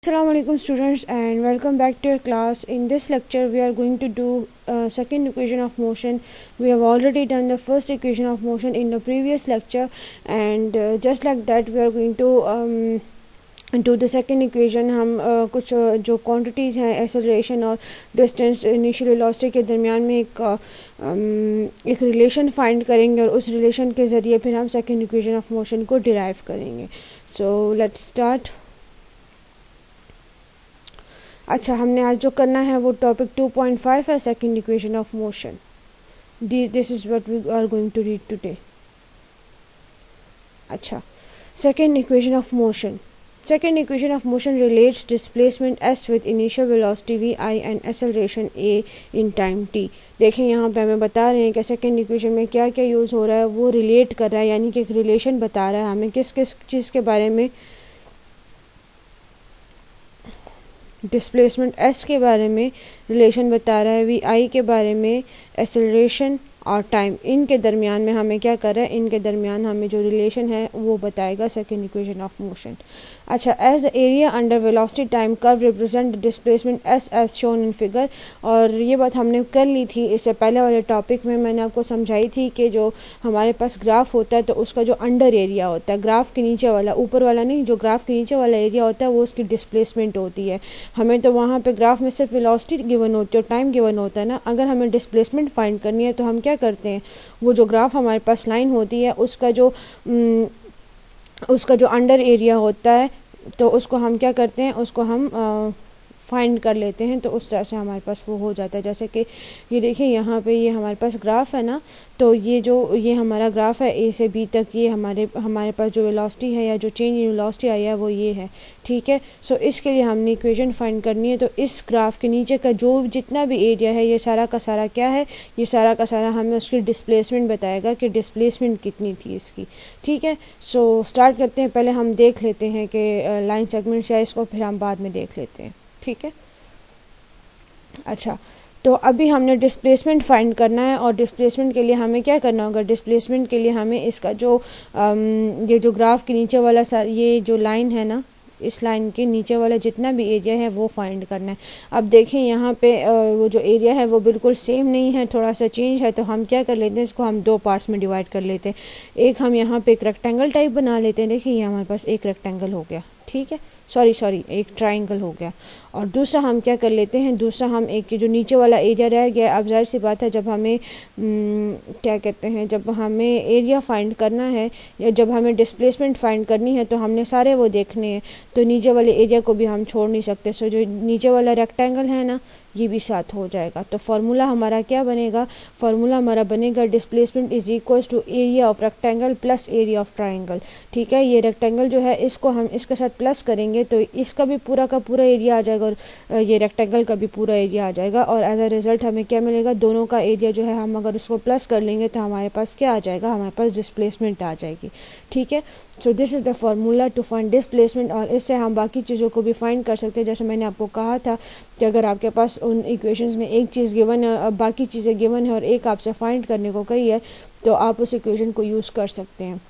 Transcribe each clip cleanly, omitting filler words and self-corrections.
Assalamu alaikum students and welcome back to your class. In this lecture we are going to do second equation of motion. We have already done the first equation of motion in the previous lecture, and just like that we are going to do the second equation. हम कुछ जो quantities हैं acceleration और distance initial velocity के दरमियान में एक relation find करेंगे और उस relation के ज़रिए फिर हम second equation of motion को derive करेंगे. So let's start. अच्छा, हमने आज जो करना है वो टॉपिक 2.5 है, second equation of motion. This is what we are going to read today. अच्छा, second equation of motion. Second equation of motion relates displacement s with initial velocity vi and acceleration a in time t. देखें यहाँ पे हमें बता रहे हैं कि second equation में क्या क्या यूज़ हो रहा है, वो रिलेट कर रहा है, यानी कि एक रिलेशन बता रहा है हमें किस किस चीज़ के बारे में. डिस्प्लेसमेंट एस के बारे में रिलेशन बता रहा है, वी आई के बारे में, एक्सेलरेशन और टाइम, इनके दरमियान में हमें क्या कर रहा है, इनके दरमियान हमें जो रिलेशन है वो बताएगा सेकंड इक्वेशन ऑफ मोशन. अच्छा, as the area under velocity time curve represent displacement S as shown in figure. और ये बात हमने कर ली थी इससे पहले वाले टॉपिक में. मैंने आपको समझाई थी कि जो हमारे पास ग्राफ होता है तो उसका जो अंडर एरिया होता है, ग्राफ के नीचे वाला, ऊपर वाला नहीं, जो ग्राफ के नीचे वाला एरिया होता है वो उसकी डिस्प्लेसमेंट होती है. हमें तो वहाँ पे ग्राफ में सिर्फ वेलोसिटी गिवन होती है और टाइम गिवन होता है ना. अगर हमें डिस्प्लेसमेंट फाइंड करनी है तो हम क्या करते हैं, वो जो ग्राफ हमारे पास लाइन होती है उसका जो अंडर एरिया होता है तो उसको हम क्या करते हैं, उसको हम फाइंड कर लेते हैं. तो उस तरह से हमारे पास वो हो जाता है. जैसे कि ये देखिए यहाँ पे ये हमारे पास ग्राफ है ना, तो ये हमारा ग्राफ है ए से बी तक. ये हमारे पास जो वेलोसिटी है या जो चेंज इन वेलोसिटी आई है वो ये है. ठीक है. सो इसके लिए हमने इक्वेशन फाइंड करनी है. तो इस ग्राफ के नीचे का जो जितना भी एरिया है ये सारा का सारा क्या है, ये सारा का सारा हमें उसकी डिस्प्लेसमेंट बताएगा कि डिस्प्लेसमेंट कितनी थी इसकी. ठीक है. सो स्टार्ट करते हैं. पहले हम देख लेते हैं कि लाइन सेगमेंट है इसको, फिर हम बाद में देख लेते हैं. ठीक है. अच्छा, तो अभी हमने डिस्प्लेसमेंट फाइंड करना है और डिस्प्लेसमेंट के लिए हमें क्या करना होगा, डिस्प्लेसमेंट के लिए हमें इसका जो ये जो ग्राफ के नीचे वाला ये जो लाइन है ना, इस लाइन के नीचे वाला जितना भी एरिया है वो फाइंड करना है. अब देखें यहाँ पे वो जो एरिया है वो बिल्कुल सेम नहीं है, थोड़ा सा चेंज है. तो हम क्या कर लेते हैं, इसको हम दो पार्ट्स में डिवाइड कर लेते हैं. एक हम यहाँ पे एक रेक्टेंगल टाइप बना लेते हैं. देखिए ये हमारे पास एक रेक्टेंगल हो गया. ठीक है, सॉरी एक ट्राइंगल हो गया. और दूसरा हम क्या कर लेते हैं, दूसरा हम एक जो नीचे वाला एरिया रह गया. अब जाहिर सी बात है जब हमें क्या कहते हैं, जब हमें एरिया फाइंड करना है या जब हमें डिस्प्लेसमेंट फाइंड करनी है तो हमने सारे वो देखने हैं. तो नीचे वाले एरिया को भी हम छोड़ नहीं सकते. सो जो नीचे वाला रेक्टेंगल है ना ये भी साथ हो जाएगा. तो फार्मूला हमारा क्या बनेगा, फार्मूला हमारा बनेगा displacement is equals to area of rectangle plus area of triangle. ठीक है. ये रेक्टेंगल जो है इसको हम इसके साथ प्लस करेंगे तो इसका भी पूरा का पूरा एरिया आ जाएगा और ये रेक्टेंगल का भी पूरा एरिया आ जाएगा. और एज अ रिजल्ट हमें क्या मिलेगा, दोनों का एरिया जो है हम अगर उसको प्लस कर लेंगे तो हमारे पास क्या आ जाएगा, हमारे पास डिस्प्लेसमेंट आ जाएगी. ठीक है. So this is the formula to find displacement. और इससे हम बाकी चीज़ों को भी फाइंड कर सकते हैं. जैसे मैंने आपको कहा था कि अगर आपके पास उन इक्वेशंस में एक चीज़ गिवन है, बाकी चीज़ें गिवन है और एक आपसे फाइंड करने को कही है, तो आप उस इक्वेशन को यूज़ कर सकते हैं.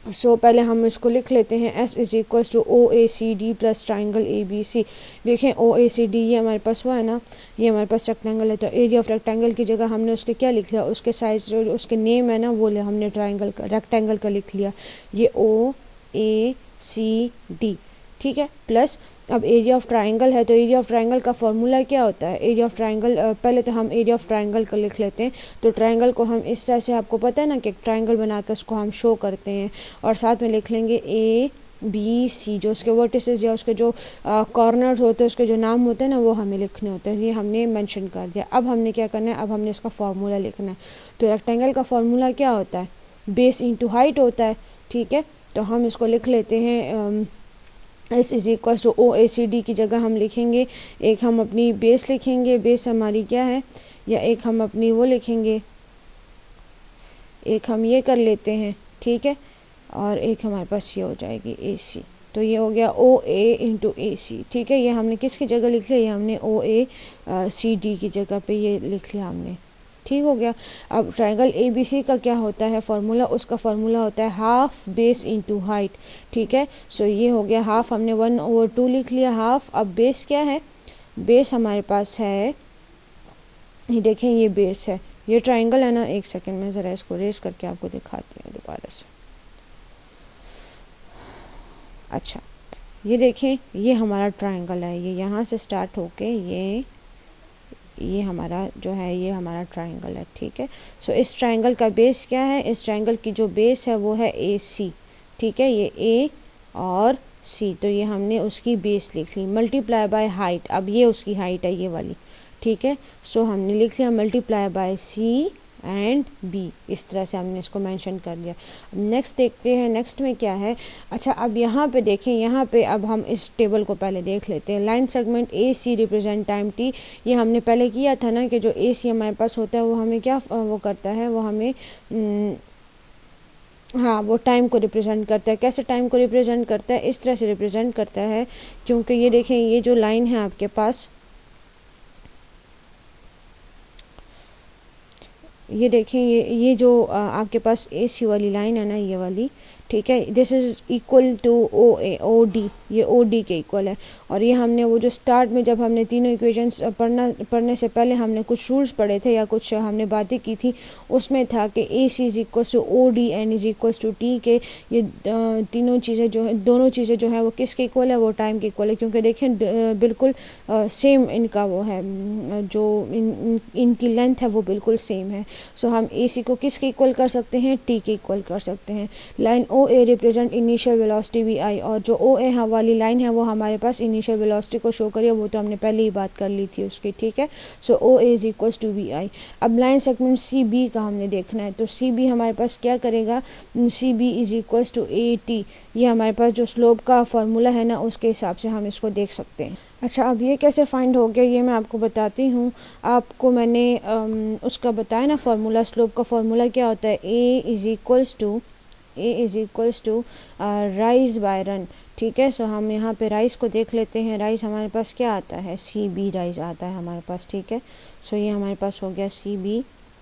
सो पहले हम इसको लिख लेते हैं. S is equals to O A C D plus triangle A B C. देखें ओ ए सी डी ये हमारे पास हुआ है ना, ये हमारे पास रेक्टेंगल है. तो एरिया ऑफ रेक्टेंगल की जगह हमने उसके क्या लिख लिया, उसके साइड जो उसके नेम है ना वो हमने ट्राइंगल का रेक्टेंगल का लिख लिया. ये ओ ए सी डी. ठीक है. प्लस अब एरिया ऑफ ट्राइंगल है तो एरिया ऑफ ट्राइंगल का फॉर्मूला क्या होता है, एरिया ऑफ ट्राइंगल पहले तो हम एरिया ऑफ ट्राइंगल का लिख लेते हैं. तो ट्राइंगल को हम इस तरह से, आपको पता है ना कि ट्राइंगल बनाकर उसको हम शो करते हैं और साथ में लिख लेंगे ए बी सी. जो उसके वर्टिसेस या उसके जो कॉर्नर्स होते हैं, उसके जो नाम होते हैं ना वो हमें लिखने होते हैं. ये हमने मेंशन कर दिया. अब हमने क्या करना है, अब हमने इसका फार्मूला लिखना है. तो रेक्टेंगल का फार्मूला क्या होता है, बेस इंटू हाइट होता है. ठीक है. तो हम इसको लिख लेते हैं S is equals to O A C D की जगह हम लिखेंगे, एक हम अपनी बेस लिखेंगे, बेस हमारी क्या है, या एक हम अपनी वो लिखेंगे, एक हम ये कर लेते हैं. ठीक है. और एक हमारे पास ये हो जाएगी ए सी. तो ये हो गया ओ ए इंटू ए सी. ठीक है. ये हमने किसकी जगह लिख लिया, ये हमने ओ ए सी डी की जगह पे ये लिख लिया हमने. ठीक हो गया। अब ट्राइंगल ABC का क्या होता है फार्मूला, उसका फार्मूला होता है हाफ बेस इनटू हाइट, ठीक है। सो ये हो गया हाफ, हमने 1/2 लिख लिया हाफ। अब बेस क्या है, बेस हमारे पास है, ये देखें ये बेस है, ये ट्राइंगल है ना। एक सेकंड में ज़रा इसको रेस करके आपको दिखाती हूँ दोबारा से। अच्छा ये देखें ये हमारा ट्राइंगल है, ये यहाँ से स्टार्ट होके ये हमारा जो है ये हमारा ट्राइंगल है, ठीक है। सो इस ट्राइंगल का बेस क्या है, इस ट्राइंगल की जो बेस है वो है AC, ठीक है। ये A और C, तो ये हमने उसकी बेस लिख ली, मल्टीप्लाई बाय हाइट, अब ये उसकी हाइट है ये वाली, ठीक है। सो हमने लिख लिया multiply by C and B, इस तरह से हमने इसको मेंशन कर लिया। अब नेक्स्ट देखते हैं, नेक्स्ट में क्या है। अच्छा अब यहाँ पे देखें, यहाँ पे अब हम इस टेबल को पहले देख लेते हैं। Line segment AC represent time T, ये हमने पहले किया था ना कि जो AC हमारे पास होता है वो हमें क्या वो करता है, वो हमें हाँ वो टाइम को रिप्रेजेंट करता है। कैसे टाइम को रिप्रेजेंट करता है, इस तरह से रिप्रेजेंट करता है, क्योंकि ये देखें ये जो लाइन है आपके पास, ये देखें ये जो आपके पास AC वाली लाइन है ना ये वाली, ठीक है, this is equal to OD, ये OD के इक्वल है। और ये हमने वो जो स्टार्ट में जब हमने तीनों इक्वेशंस पढ़ने से पहले हमने कुछ रूल्स पढ़े थे या कुछ हमने बातें की थी, उसमें था कि AC is equal to OD and is equal to T के ये तीनों चीज़ें जो है, दोनों चीज़ें जो है वो किसके इक्वल है, वो टाइम के इक्वल है। क्योंकि देखें बिल्कुल सेम इनका वो है, जो इनकी लेंथ है वो बिल्कुल सेम है। सो हम AC को किसके इक्वल कर सकते हैं, T के इक्वल कर सकते हैं। Line OA represent initial velocity VI, और जो OA वाली लाइन है वो हमारे पास इनिशियल वेलोसिटी को शो करिए, वो तो हमने पहले ही बात कर ली थी उसकी, ठीक है। So OA is equal to VI। अब लाइन सेगमेंट CB का हमने देखना है, तो CB हमारे पास क्या करेगा, CB is equal to AT, ये हमारे पास जो स्लोप का फार्मूला है ना उसके हिसाब से हम इसको देख सकते हैं। अच्छा अब ये कैसे फाइंड हो गया ये मैं आपको बताती हूँ। आपको मैंने उसका बताया ना फार्मूला, स्लोप का फार्मूला क्या होता है, A is equals to rise by run, ठीक है। सो हम यहाँ पे राइज को देख लेते हैं। राइज हमारे पास क्या आता है, CB राइज आता है हमारे पास, ठीक है। सो ये हमारे पास हो गया CB।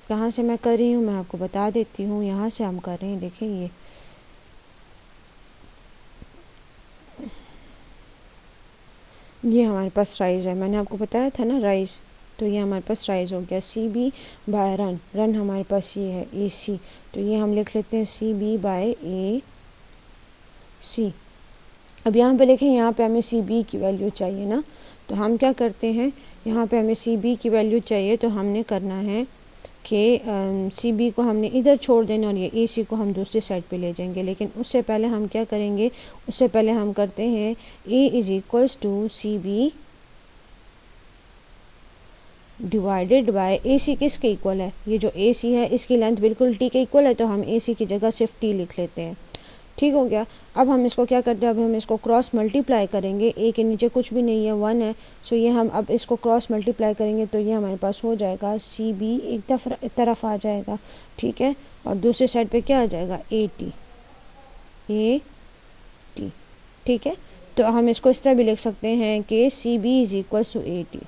कहाँ से मैं कर रही हूँ मैं आपको बता देती हूँ, यहाँ से हम कर रहे हैं, देखिए ये हमारे पास राइज है, मैंने आपको बताया था ना राइज, तो ये हमारे पास राइज हो गया। CB बाय रन, रन हमारे पास ये है AC, तो ये हम लिख लेते हैं CB बाय AC। अब यहाँ पे देखें, यहाँ पे हमें CB की वैल्यू चाहिए ना, तो हम क्या करते हैं, यहाँ पे हमें CB की वैल्यू चाहिए, तो हमने करना है कि CB को हमने इधर छोड़ देना और ये AC को हम दूसरी साइड पे ले जाएंगे। लेकिन उससे पहले हम क्या करेंगे, उससे पहले हम करते हैं A is equals to CB divided by AC किसके इक्वल है, ये जो AC है इसकी लेंथ बिल्कुल T के इक्वल है, तो हम AC की जगह सिर्फ T लिख लेते हैं, ठीक हो गया। अब हम इसको क्या करते हैं, अब हम इसको क्रॉस मल्टीप्लाई करेंगे, A के नीचे कुछ भी नहीं है 1 है, सो ये हम अब इसको क्रॉस मल्टीप्लाई करेंगे तो ये हमारे पास हो जाएगा CB एक तरफ आ जाएगा, ठीक है, और दूसरी साइड पे क्या आ जाएगा AT, ठीक है। तो हम इसको इस तरह भी लिख सकते हैं कि CB is equal to AT,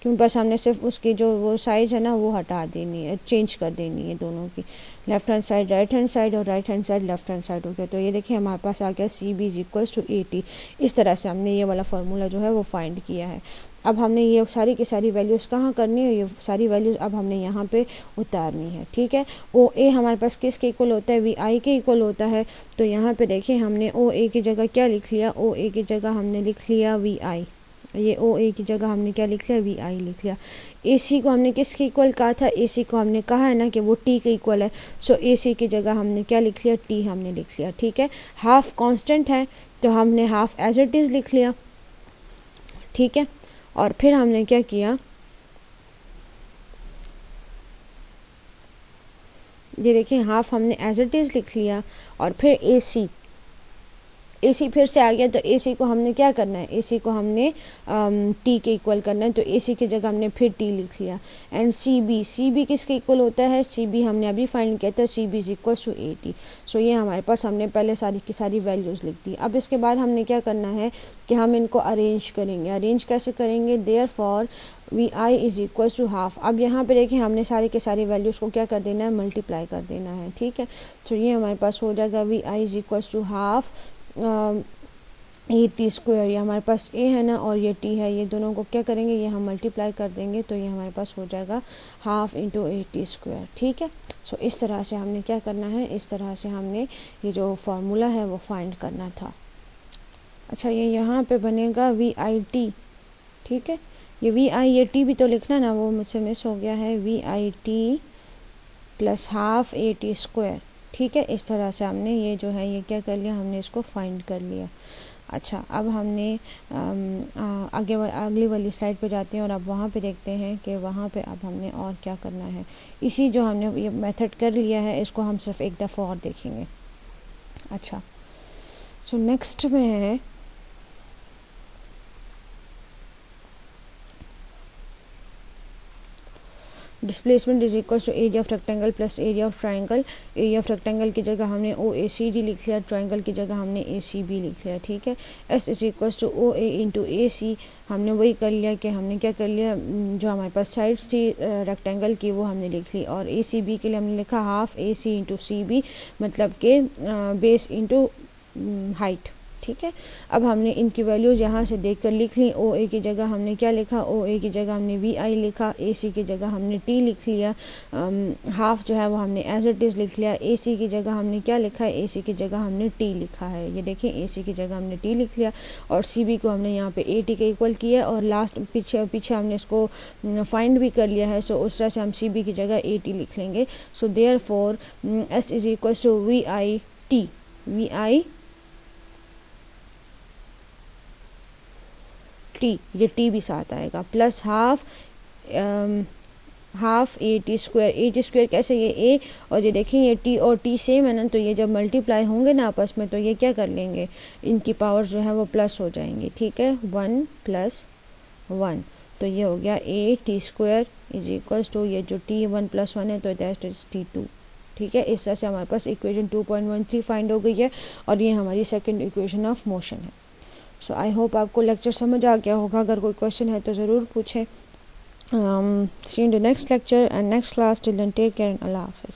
क्यों, बस हमने सिर्फ उसकी जो वो साइड है ना वो हटा देनी है, चेंज कर देनी है दोनों की, left hand side right hand side और right hand side left hand side हो गया। तो ये देखिए हमारे पास आ गया CB is equal to AT। इस तरह से हमने ये वाला फार्मूला जो है वो फाइंड किया है। अब हमने ये सारी की सारी वैल्यूज़ कहाँ करनी है, ये सारी वैल्यूज़ अब हमने यहाँ पे उतारनी है, ठीक है। OA हमारे पास किसके इक्वल होता है, VI के इक्वल होता है। तो यहाँ पे देखिए हमने OA की जगह क्या लिख लिया, OA की जगह हमने लिख लिया VI, ये OA की जगह हमने क्या लिख लिया, VI लिख लिया। AC को हमने किसके इक्वल कहा था, AC को हमने कहा है ना कि वो T के इक्वल है, सो AC की जगह हमने क्या लिख लिया, T हमने लिख लिया, ठीक है। हाफ कांस्टेंट है तो हमने हाफ एज इट इज़ लिख लिया, ठीक है। और फिर हमने क्या किया, ये देखिए हाफ हमने एज इट इज़ लिख लिया, और फिर AC फिर से आ गया, तो AC को हमने क्या करना है, AC को हमने T के इक्वल करना है, तो AC की जगह हमने फिर T लिख लिया। एंड CB किसके इक्वल होता है, CB हमने अभी फाइंड किया था, CB is equal to AT। So ये हमारे पास हमने पहले सारी की सारी वैल्यूज़ लिख दी। अब इसके बाद हमने क्या करना है कि हम इनको अरेंज करेंगे। अरेंज कैसे करेंगे, therefore V I is equal to half. अब यहाँ पे देखिए हमने सारी के सारी वैल्यूज़ को क्या कर देना है, मल्टीप्लाई कर देना है, ठीक है। तो ये हमारे पास हो जाएगा V I is equal to half A T square. ये हमारे पास ए है ना और ये टी है, ये दोनों को क्या करेंगे, ये हम मल्टीप्लाई कर देंगे तो ये हमारे पास हो जाएगा हाफ इंटू ए टी स्क्वायर, ठीक है। सो इस तरह से हमने क्या करना है, इस तरह से हमने ये जो फार्मूला है वो फाइंड करना था। अच्छा ये यहाँ पे बनेगा वी आई टी, ठीक है। ये वी आई ये टी भी तो लिखना ना, वो मुझसे मिस हो गया है, V I T plus half A T square, ठीक है। इस तरह से हमने ये जो है ये क्या कर लिया, हमने इसको फाइंड कर लिया। अच्छा अब हमने अगली वाली स्लाइड पे जाते हैं और अब वहाँ पे देखते हैं कि वहाँ पे अब हमने और क्या करना है। इसी जो हमने ये मेथड कर लिया है इसको हम सिर्फ एक दफ़ा और देखेंगे। अच्छा सो नेक्स्ट में है displacement is equal to area of rectangle plus area of triangle. Area of rectangle की जगह हमने ओ ए सी डी लिख लिया, ट्राइंगल की जगह हमने ए सी बी लिख लिया, ठीक है। S is equal to O A into A C, हमने वही कर लिया कि हमने क्या कर लिया, जो हमारे पास साइड्स थी रेक्टेंगल की वो हमने लिख ली, और ए सी बी के लिए हमने लिखा हाफ ए सी इंटू सी बी, मतलब कि बेस इंटू हाइट, ठीक है। अब हमने इनकी वैल्यूज़ यहाँ से देखकर लिख ली। ओ ए की जगह हमने क्या लिखा, ओ ए की जगह हमने वी आई लिखा, ए सी की जगह हमने टी लिख लिया, हाफ जो है वो हमने एज इट इज़ लिख लिया। ए सी की जगह हमने क्या लिखा है, ए सी की जगह हमने टी लिखा है, ये देखें ए सी की जगह हमने टी लिख लिया, और सी बी को हमने यहाँ पे ए टी के इक्वल किया, और लास्ट पीछे हमने इसको फाइंड भी कर लिया है। सो उस तरह से हम सी बी की जगह ए टी लिख लेंगे। So therefore S is equal to V I T, V I T, ये टी भी साथ आएगा, plus half A T square. A T square कैसे, ये ए और ये देखें ये टी और टी सेम है ना, तो ये जब मल्टीप्लाई होंगे ना आपस में तो ये क्या कर लेंगे, इनकी पावर जो है वो प्लस हो जाएंगी, ठीक है। 1 + 1 तो ये हो गया A T square is equal to ये जो टी 1 + 1 है तो दैट इज टी 2, ठीक है। इस तरह से हमारे पास इक्वेशन 2.13 फाइंड हो गई है, और ये हमारी सेकंड इक्वेशन ऑफ मोशन है। सो आई होप आपको लेक्चर समझ आ गया होगा। अगर कोई क्वेश्चन है तो ज़रूर पूछें। See you in the next lecture and next class. Till then take care एंड अल्लाह हाफिज़।